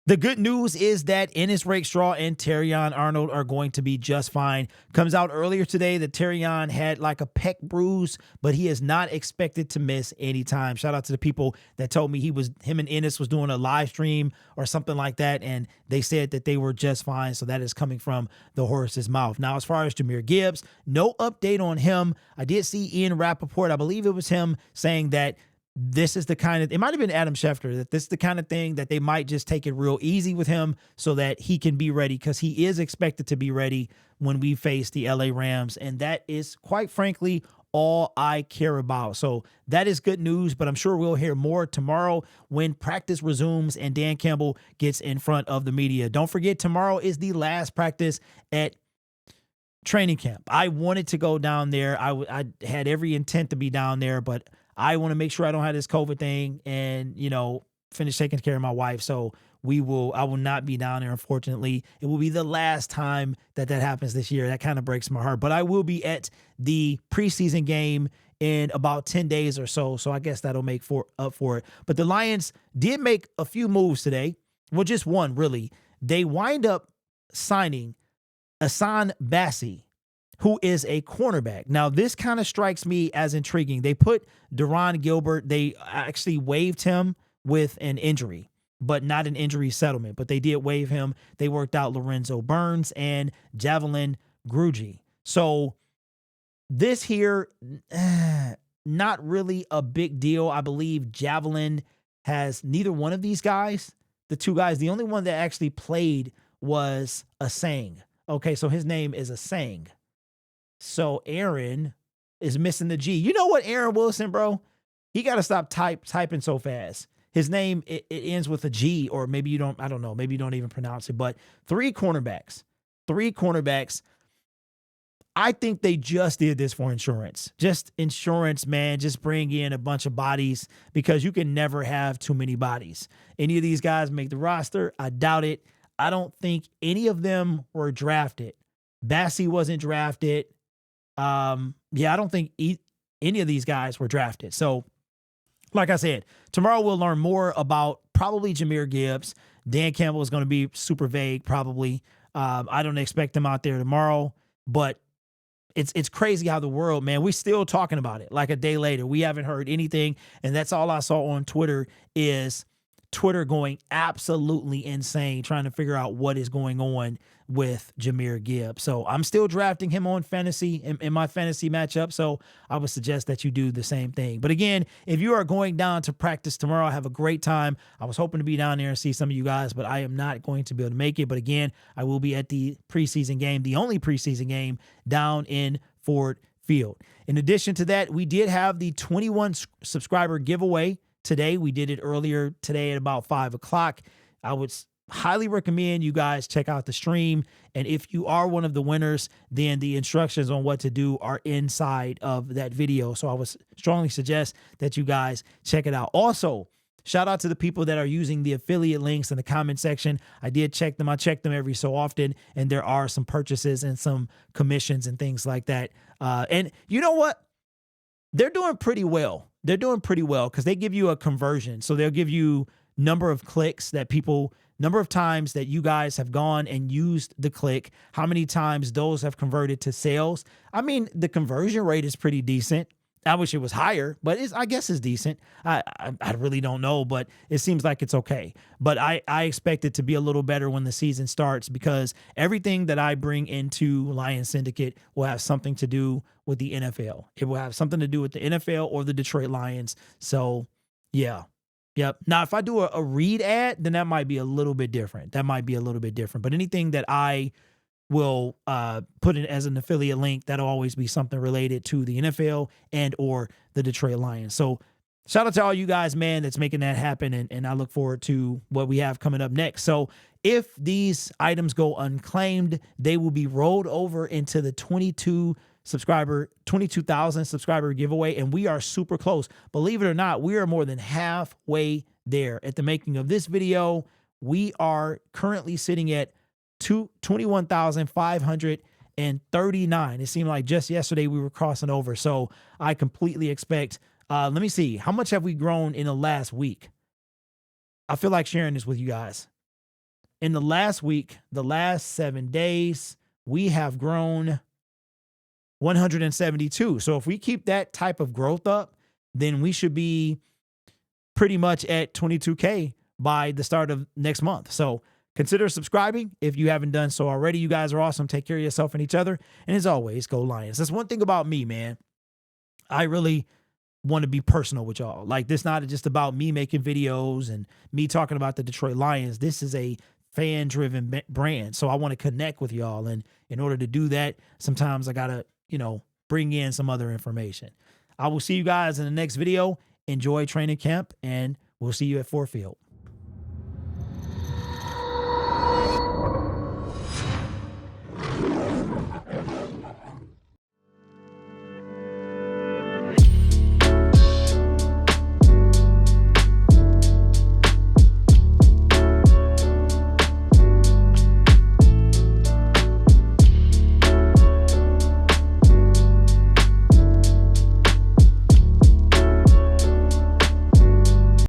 The good news is that Ennis Rakestraw and Terrion Arnold are going to be just fine. Comes out earlier today that Terrion had like a pec bruise, but he is not expected to miss any time. Shout out to the people that told me him and Ennis was doing a live stream or something like that, and they said that they were just fine. So that is coming from the horse's mouth. Now, as far as Jahmyr Gibbs, no update on him. I did see Ian Rappaport, I believe it was him, saying that this is the kind of, it might have been Adam Schefter, that this is the kind of thing that they might just take it real easy with him so that he can be ready, because he is expected to be ready when we face the LA Rams. And that is, quite frankly, all I care about. So that is good news, but I'm sure we'll hear more tomorrow when practice resumes and Dan Campbell gets in front of the media. Don't forget, tomorrow is the last practice at training camp. I wanted to go down there. I had every intent to be down there, but I want to make sure I don't have this COVID thing and, finish taking care of my wife. So I will not be down there, unfortunately. It will be the last time that happens this year. That kind of breaks my heart. But I will be at the preseason game in about 10 days or so. So I guess that'll make up for it. But the Lions did make a few moves today. Well, just one, really. They wind up signing Asan Bassi, who is a cornerback. Now, this kind of strikes me as intriguing. They put Deron Gilbert, they actually waived him with an injury, but not an injury settlement. But they did waive him. They worked out Lorenzo Burns and Javelin Grugy. So this here, not really a big deal. I believe Javelin has neither one of these guys. The two guys, the only one that actually played was Asang. Okay, so his name is Asang. So Aaron is missing the G. You know what, Aaron Wilson, bro? He got to stop typing so fast. His name, it ends with a G, or maybe you don't, I don't know. Maybe you don't even pronounce it. But three cornerbacks. I think they just did this for insurance. Just insurance, man. Just bring in a bunch of bodies, because you can never have too many bodies. Any of these guys make the roster? I doubt it. I don't think any of them were drafted. Bassi wasn't drafted. I don't think any of these guys were drafted. So, like I said, tomorrow we'll learn more about probably Jahmyr Gibbs. Dan Campbell is going to be super vague, probably. I don't expect him out there tomorrow, but it's crazy how the world, man, we're still talking about it like a day later. We haven't heard anything, and that's all I saw on Twitter is Twitter going absolutely insane trying to figure out what is going on with Jahmyr Gibbs. So I'm still drafting him on fantasy in my fantasy matchup. So I would suggest that you do the same thing. But again, if you are going down to practice tomorrow, have a great time. I was hoping to be down there and see some of you guys, but I am not going to be able to make it. But again, I will be at the preseason game, the only preseason game down in Ford Field. In addition to that, we did have the 21 subscriber giveaway today. We did it earlier today at about 5 o'clock. I would highly recommend you guys check out the stream. And if you are one of the winners, then the instructions on what to do are inside of that video. So I would strongly suggest that you guys check it out. Also, shout out to the people that are using the affiliate links in the comment section. I did check them. I check them every so often, and there are some purchases and some commissions and things like that. And you know what? They're doing pretty well. They're doing pretty well because they give you a conversion. So they'll give you number of clicks that people, number of times that you guys have gone and used the click, how many times those have converted to sales. I mean, the conversion rate is pretty decent. I wish it was higher, but I guess it's decent. I really don't know, but it seems like it's okay. But I expect it to be a little better when the season starts, because everything that I bring into Lions Syndicate will have something to do with the NFL. It will have something to do with the NFL or the Detroit Lions. So, yeah. Yep. Now, if I do a read ad, then that might be a little bit different. But anything that I will put it as an affiliate link, that'll always be something related to the NFL and or the Detroit Lions. So shout out to all you guys, man, that's making that happen. And I look forward to what we have coming up next. So if these items go unclaimed, they will be rolled over into the 22,000 subscriber giveaway. And we are super close. Believe it or not, we are more than halfway there. At the making of this video, we are currently sitting at 21,539. It seemed like just yesterday we were crossing over. So I completely expect, let me see, how much have we grown in the last week? I feel like sharing this with you guys. in the last week, the last 7 days, we have grown 172. So if we keep that type of growth up, then we should be pretty much at 22K by the start of next month. So consider subscribing if you haven't done so already. You guys are awesome. Take care of yourself and each other. And as always, go Lions. That's one thing about me, man. I really want to be personal with y'all. Like, this not just about me making videos and me talking about the Detroit Lions. This is a fan-driven brand. So I want to connect with y'all. And in order to do that, sometimes I got to, bring in some other information. I will see you guys in the next video. Enjoy training camp, and we'll see you at Ford Field.